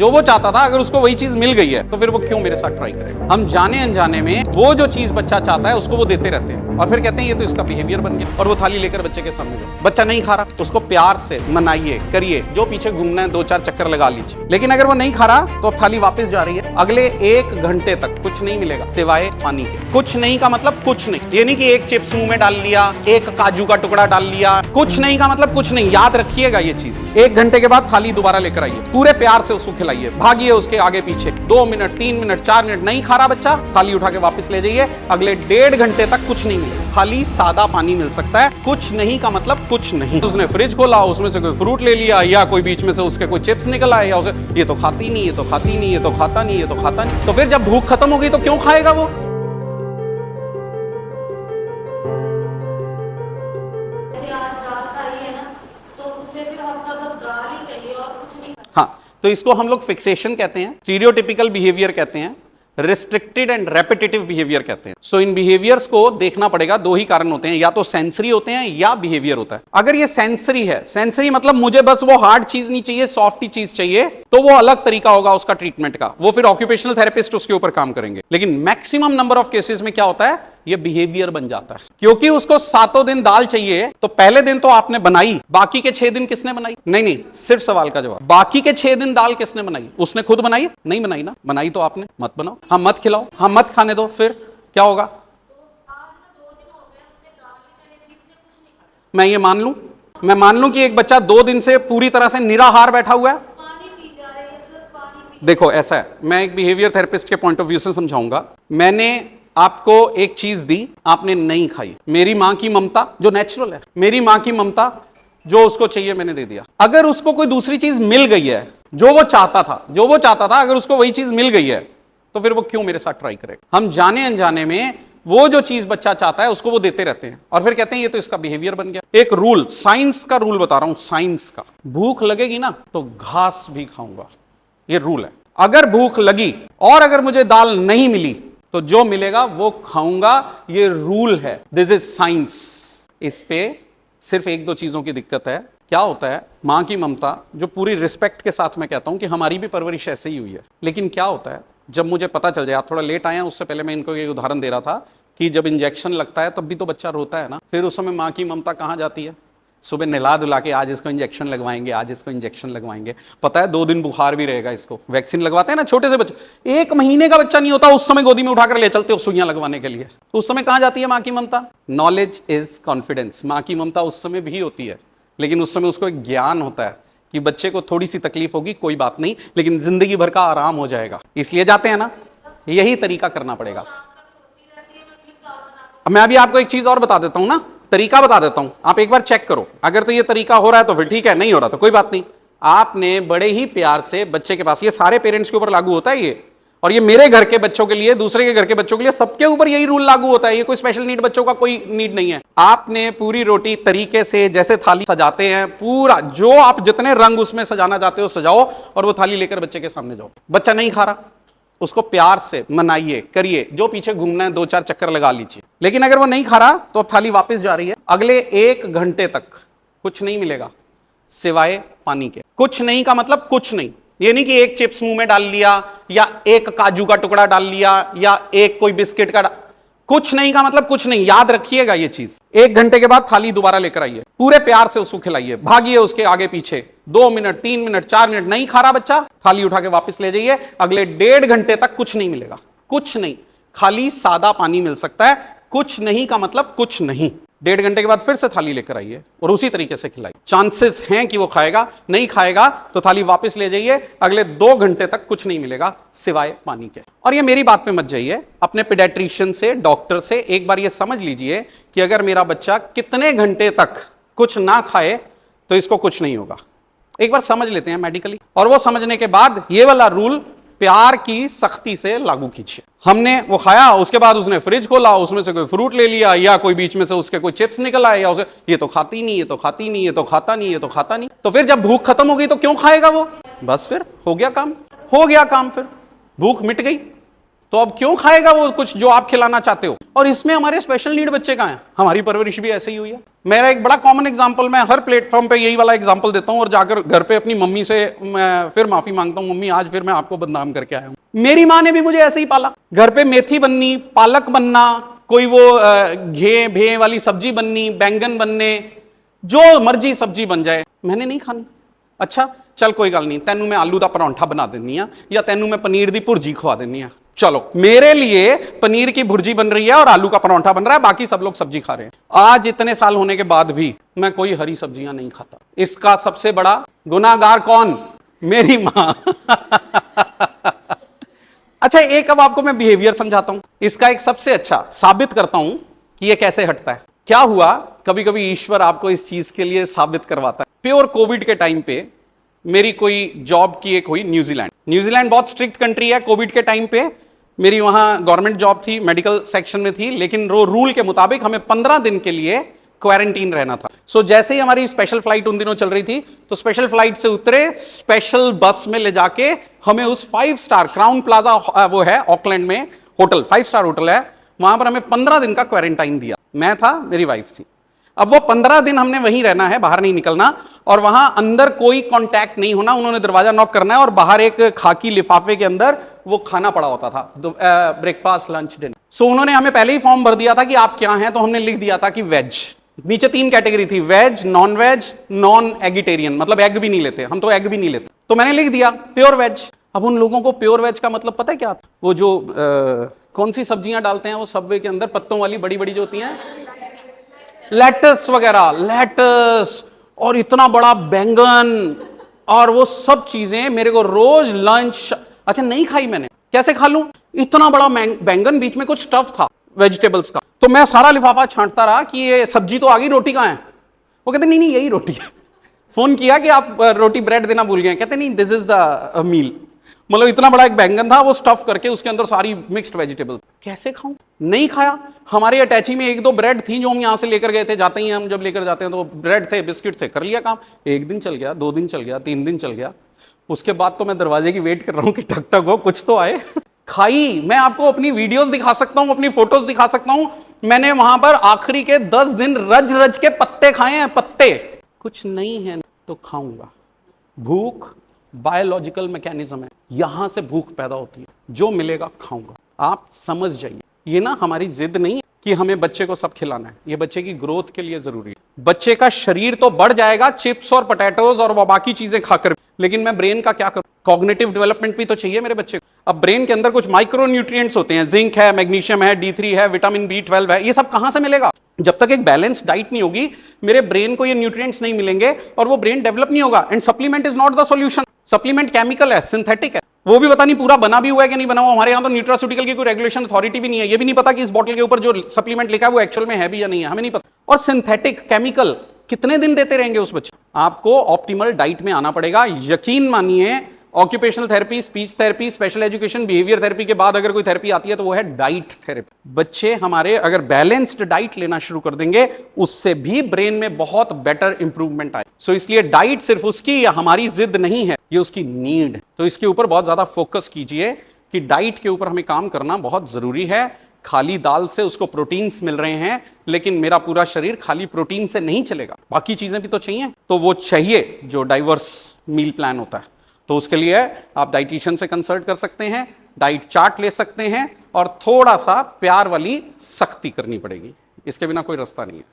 जो वो चाहता था, अगर उसको वही चीज मिल गई है तो फिर वो क्यों मेरे साथ ट्राई करेगा। हम जाने अनजाने में वो जो चीज बच्चा चाहता है उसको वो देते रहते हैं और फिर कहते हैं ये तो इसका बिहेवियर बन गया। और वो थाली लेकर बच्चे के सामने जाओ, बच्चा नहीं खा रहा, उसको प्यार से मनाइए, करिए, जो पीछे घूमना है 2-4 चक्कर लगा लीजिए। लेकिन अगर वो नहीं खा रहा तो अब थाली वापस जा रही है। अगले 1 घंटे तक कुछ नहीं मिलेगा सिवाय पानी के। कुछ नहीं का मतलब कुछ नहीं, ये नहीं कि एक चिप्स मुंह में डाल लिया, एक काजू का टुकड़ा डाल लिया। कुछ नहीं का मतलब कुछ नहीं, याद रखिएगा ये चीज। 1 घंटे के बाद थाली दोबारा लेकर आइए, पूरे प्यार से उसको खिलाइए, भागिए उसके आगे पीछे 2 मिनट 3 मिनट 4 मिनट। नहीं खा रहा बच्चा, थाली उठा के वापस ले जाइए। अगले 1.5 घंटे तक कुछ नहीं मिलेगा, खाली सादा पानी मिल सकता है। कुछ नहीं का मतलब कुछ नहीं। उसने फ्रिज खोला, उसमें से कोई फ्रूट ले लिया या कोई बीच में से उसके कोई चिप्स निकल आए या उसे ये तो खाती नहीं, ये तो खाती नहीं, ये तो खाता नहीं, ये तो खाता नहीं। तो फिर जब भूख खत्म हो गई तो क्यों खाएगा वो? हाँ, तो इसको हम लोग फिक्सेशन कहते हैं, स्टीरियोटिपिकल बिहेवियर कहते हैं, रिस्ट्रिक्टेड एंड रेपिटेटिव बिहेवियर कहते हैं। सो इन बिहेवियर्स को देखना पड़ेगा। 2 ही कारण होते हैं, या तो सेंसरी होते हैं या बिहेवियर होता है। अगर ये सेंसरी है, सेंसरी मतलब मुझे बस वो हार्ड चीज नहीं चाहिए, सॉफ्ट ही चीज चाहिए, तो वो अलग तरीका होगा उसका ट्रीटमेंट का, वो फिर ऑक्यूपेशनल थेरेपिस्ट उसके ऊपर काम करेंगे। लेकिन मैक्सिमम नंबर ऑफ केसेस में क्या होता है, ये बिहेवियर बन जाता है। क्योंकि उसको 7 दिन दाल चाहिए, तो पहले दिन तो आपने बनाई, बाकी के 6 दिन किसने बनाई? नहीं, सिर्फ सवाल का जवाब, बाकी के 6 दिन दाल किसने बनाई? उसने खुद बनाई? नहीं बनाई ना, बनाई तो आपने। मत बनाओ, हाँ मत खिलाओ, हाँ मत खाने दो, फिर क्या होगा? मैं ये मान लूं, मैं मान लूं कि एक बच्चा 2 दिन से पूरी तरह से निराहार बैठा हुआ है। देखो ऐसा है, मैं एक बिहेवियर थेरेपिस्ट के पॉइंट ऑफ व्यू से समझाऊंगा। मैंने आपको एक चीज दी, आपने नहीं खाई। मेरी मां की ममता जो नेचुरल है, मेरी मां की ममता जो उसको चाहिए मैंने दे दिया। अगर उसको कोई दूसरी चीज मिल गई है जो वो चाहता था, अगर उसको वही चीज मिल गई है तो फिर वो क्यों मेरे साथ ट्राई करेगा। हम जाने अनजाने में वो जो चीज बच्चा चाहता है उसको वो देते रहते हैं और फिर कहते हैं ये तो इसका बिहेवियर बन गया। एक रूल, साइंस का रूल बता रहा हूं, साइंस का। भूख लगेगी ना तो घास भी खाऊंगा, ये रूल है। अगर भूख लगी और अगर मुझे दाल नहीं मिली तो जो मिलेगा वो खाऊंगा, ये रूल है। This is science. इस पे सिर्फ 1-2 चीजों की दिक्कत है। क्या होता है, मां की ममता, जो पूरी रिस्पेक्ट के साथ मैं कहता हूं कि हमारी भी परवरिश ऐसे ही हुई है। लेकिन क्या होता है, जब मुझे पता चल जाए, आप थोड़ा लेट आए हैं, उससे पहले मैं इनको एक उदाहरण दे रहा था कि जब इंजेक्शन लगता है तब भी तो बच्चा रोता है ना, फिर उस समय मां की ममता कहां जाती है? सुबह नहला धुला के आज इसको इंजेक्शन लगवाएंगे, आज इसको इंजेक्शन लगवाएंगे। पता है 2 दिन बुखार भी रहेगा इसको। वैक्सीन लगवाते हैं ना छोटे से बच्चे, 1 महीने का बच्चा नहीं होता उस समय गोदी में उठाकर ले चलते हो सुइयां लगवाने के लिए। तो उस समय कहां जाती है मां की ममता? Knowledge is confidence. मां की ममता उस समय भी होती है, लेकिन उस समय उसको एक ज्ञान होता है कि बच्चे को थोड़ी सी तकलीफ होगी, कोई बात नहीं, लेकिन जिंदगी भर का आराम हो जाएगा, इसलिए जाते हैं ना। यही तरीका करना पड़ेगा। मैं अभी आपको एक चीज और बता देता हूं ना, तरीका बता देता हूं, आप एक बार चेक करो। अगर तो ये तरीका हो रहा है तो फिर ठीक है, नहीं हो रहा तो कोई बात नहीं। आपने बड़े ही प्यार से बच्चे के पास, ये सारे पेरेंट्स के ऊपर लागू होता है ये, और ये मेरे घर के बच्चों के लिए, दूसरे के घर के बच्चों के लिए, सबके ऊपर यही रूल लागू होता है। ये कोई स्पेशल नीड बच्चों का कोई नीड नहीं है। आपने पूरी रोटी तरीके से, जैसे थाली सजाते हैं, पूरा जो आप जितने रंग उसमें सजाना चाहते हो सजाओ और वो थाली लेकर बच्चे के सामने जाओ। बच्चा नहीं खा रहा, उसको प्यार से मनाइए, करिए, जो पीछे घूमना है 2-4 चक्कर लगा लीजिए। लेकिन अगर वो नहीं खा रहा तो अब थाली वापस जा रही है। अगले 1 घंटे तक कुछ नहीं मिलेगा सिवाय पानी के। कुछ नहीं का मतलब कुछ नहीं, ये नहीं कि एक चिप्स मुंह में डाल लिया या एक काजू का टुकड़ा डाल लिया या एक कोई बिस्किट का कुछ नहीं का मतलब कुछ नहीं, याद रखिएगा ये चीज। 1 घंटे के बाद थाली दोबारा लेकर आइए, पूरे प्यार से उसको खिलाइए, भागिए उसके आगे पीछे 2 मिनट 3 मिनट 4 मिनट। नहीं खा रहा बच्चा, थाली उठा के वापस ले जाइए। अगले 1.5 घंटे तक कुछ नहीं मिलेगा, कुछ नहीं, खाली सादा पानी मिल सकता है। कुछ नहीं का मतलब कुछ नहीं। 1.5 घंटे के बाद फिर से थाली लेकर आइए और उसी तरीके से खिलाइए। चांसेस हैं कि वो खाएगा, नहीं खाएगा तो थाली वापस ले जाइए। अगले 2 घंटे तक कुछ नहीं मिलेगा सिवाय पानी के। और ये मेरी बात पे मत जाइए, अपने पेडियाट्रिशियन से, डॉक्टर से एक बार ये समझ लीजिए कि अगर मेरा बच्चा कितने घंटे तक कुछ ना खाए तो इसको कुछ नहीं होगा। एक बार समझ लेते हैं मेडिकली, और वो समझने के बाद ये वाला रूल प्यार की सख्ती से लागू कीजिए। हमने वो खाया, उसके बाद उसने फ्रिज खोला, उसमें से कोई फ्रूट ले लिया या कोई बीच में से उसके कोई चिप्स निकल आए या उसे ये तो खाती नहीं, ये तो खाती नहीं, ये तो खाता नहीं, ये तो खाता नहीं। तो फिर जब भूख खत्म हो गई तो क्यों खाएगा वो? बस फिर हो गया काम, हो गया काम, फिर भूख मिट गई तो अब क्यों खाएगा वो कुछ जो आप खिलाना चाहते हो। और इसमें हमारे स्पेशल नीड बच्चे कहां हैं? हमारी परवरिश भी ऐसे ही हुई है। मेरा एक बड़ा कॉमन एग्जांपल, मैं हर प्लेटफॉर्म पे यही वाला एग्जांपल देता हूं और जाकर घर पे अपनी मम्मी से मैं फिर माफी मांगता हूं, मम्मी आज फिर मैं आपको बदनाम करके आया हूं। मेरी माँ ने भी मुझे ऐसे ही पाला, घर पे मेथी बननी, पालक बनना, कोई वो घे भे वाली सब्जी बननी, बैंगन बनने, जो मर्जी सब्जी बन जाए मैंने नहीं खानी। अच्छा चल कोई गल नहीं, तेनू मैं आलू का परांठा बना देनी आ या तेनू मैं पनीर की भुर्जी खवा देनी आ। चलो मेरे लिए पनीर की भुर्जी बन रही है और आलू का परांठा बन रहा है, बाकी सब लोग सब्जी खा रहे हैं। आज इतने साल होने के बाद भी मैं कोई हरी सब्जियां नहीं खाता। इसका सबसे बड़ा गुनाहगार कौन? मेरी मां। अच्छा एक अब आपको मैं बिहेवियर समझाता हूं, इसका एक सबसे अच्छा साबित करता हूं कि यह कैसे हटता है। क्या हुआ, कभी कभी ईश्वर आपको इस चीज के लिए साबित करवाता है। प्योर कोविड के टाइम पे मेरी कोई जॉब की एक हुई न्यूजीलैंड बहुत स्ट्रिक्ट कंट्री है। कोविड के टाइम पे मेरी वहां गवर्नमेंट जॉब थी, मेडिकल सेक्शन में थी, लेकिन रूल के मुताबिक हमें 15 दिन के लिए क्वारंटीन रहना था। सो जैसे ही हमारी स्पेशल फ्लाइट उन दिनों चल रही थी, तो स्पेशल फ्लाइट से उतरे, स्पेशल बस में ले जाके हमें उस 5 स्टार क्राउन प्लाजा, वो है ऑकलैंड में होटल, 5 स्टार होटल है, वहां पर हमें 15 दिन का क्वारंटाइन दिया। मैं था, मेरी वाइफ थी। अब वो 15 दिन हमने वहीं रहना है, बाहर नहीं निकलना, और वहां अंदर कोई कांटेक्ट नहीं होना। उन्होंने दरवाजा नॉक करना है और बाहर एक खाकी लिफाफे के अंदर वो खाना पड़ा होता था, ब्रेकफास्ट लंच डिनर। सो उन्होंने हमें पहले ही फॉर्म भर दिया था कि आप क्या हैं, तो हमने लिख दिया था कि वेज। नीचे 3 कैटेगरी थी, वेज, नॉन एगिटेरियन, मतलब एग भी नहीं लेते, हम तो एग भी नहीं लेते। तो मैंने लिख दिया प्योर वेज। अब उन लोगों को प्योर वेज का मतलब पता है क्या? वो जो कौन सी सब्जियां डालते हैं वो सबवे के अंदर, पत्तों वाली बड़ी बड़ी जो होती हैं, लेटस वगैरह, लेटस और इतना बड़ा बैंगन और वो सब चीजें मेरे को रोज लंच। अच्छा नहीं खाई मैंने, कैसे खा लूं? इतना बड़ा बैंगन, बीच में कुछ स्टफ था वेजिटेबल्स का। तो मैं सारा लिफाफा छांटता रहा कि ये सब्जी तो आ गई, रोटी कहां है? वो कहते नहीं यही रोटी है। फोन किया कि आप रोटी ब्रेड देना भूल गए, कहते नहीं दिस इज द मील। मतलब इतना बड़ा एक बैंगन था, वो स्टफ करके उसके अंदर सारी मिक्स्ड वेजिटेबल। कैसे खाऊं? नहीं खाया। हमारे अटैची में 1-2 ब्रेड थी जो हम यहां से लेकर गए थे, जाते ही हम जब लेकर जाते हैं तो ब्रेड थे, बिस्किट थे, कर लिया काम। 1 दिन चल गया, 2 दिन चल गया, 3 दिन चल गया। उसके बाद तो मैं दरवाजे की वेट कर रहा हूं कि ठक ठक हो, कुछ तो आए। खाई। मैं आपको अपनी वीडियोस दिखा सकता हूं, अपनी फोटोज दिखा सकता हूं। मैंने वहां पर आखिरी के 10 दिन रज रज के पत्ते खाए हैं, पत्ते। कुछ नहीं है तो खाऊंगा। भूख बायोलॉजिकल मैकेनिज्म है, यहां से भूख पैदा होती है, जो मिलेगा खाऊंगा। आप समझ जाइए, ये ना हमारी जिद नहीं है कि हमें बच्चे को सब खिलाना है, ये बच्चे की ग्रोथ के लिए जरूरी है। बच्चे का शरीर तो बढ़ जाएगा चिप्स और पोटैटोज और वो बाकी चीजें खाकर, लेकिन मैं ब्रेन का क्या करूं? कॉग्निटिव डेवलपमेंट भी तो चाहिए मेरे बच्चे को। अब ब्रेन के अंदर कुछ माइक्रो न्यूट्रिएंट्स होते हैं, जिंक है, मैग्नीशियम है, D3 है, विटामिन B12 है, ये सब कहां से मिलेगा? जब तक एक बैलेंस डाइट नहीं होगी, मेरे ब्रेन को ये न्यूट्रिएंट्स नहीं मिलेंगे और वो ब्रेन डेवलप नहीं होगा। And supplement is not the solution. Supplement chemical है, सिंथेटिक है, वो भी पता नहीं पूरा बना भी हुआ है कि नहीं बना हुआ। हमारे यहाँ तो न्यूट्रास्यूटिकल की कोई रेगुलेशन अथॉरिटी भी नहीं है, ये भी नहीं पता कि इस बोतल के ऊपर जो सप्लीमेंट लिखा है वो एक्चुअल में है भी या नहीं है, हमें नहीं पता। और सिंथेटिक केमिकल कितने दिन देते रहेंगे उस बच्चे? आपको ऑप्टिमल डाइट में आना पड़ेगा। यकीन मानिए, occupational therapy, speech therapy, special education, behaviour therapy के बाद अगर कोई थेरेपी आती है तो वो है डाइट थेरेपी। बच्चे हमारे अगर बैलेंस्ड डाइट लेना शुरू कर देंगे, उससे भी ब्रेन में बहुत बेटर इंप्रूवमेंट आए। सो इसलिए डाइट सिर्फ उसकी या हमारी जिद नहीं है, ये उसकी नीड है। तो इसके ऊपर बहुत ज्यादा फोकस कीजिए कि डाइट के ऊपर हमें काम करना बहुत जरूरी है। खाली दाल से उसको प्रोटीन्स मिल रहे हैं, लेकिन मेरा पूरा शरीर खाली प्रोटीन से नहीं चलेगा, बाकी चीजें भी तो चाहिए। तो वो चाहिए जो डाइवर्स मील प्लान होता है। तो उसके लिए आप डाइटिशियन से कंसल्ट कर सकते हैं, डाइट चार्ट ले सकते हैं और थोड़ा सा प्यार वाली सख्ती करनी पड़ेगी, इसके बिना कोई रास्ता नहीं है।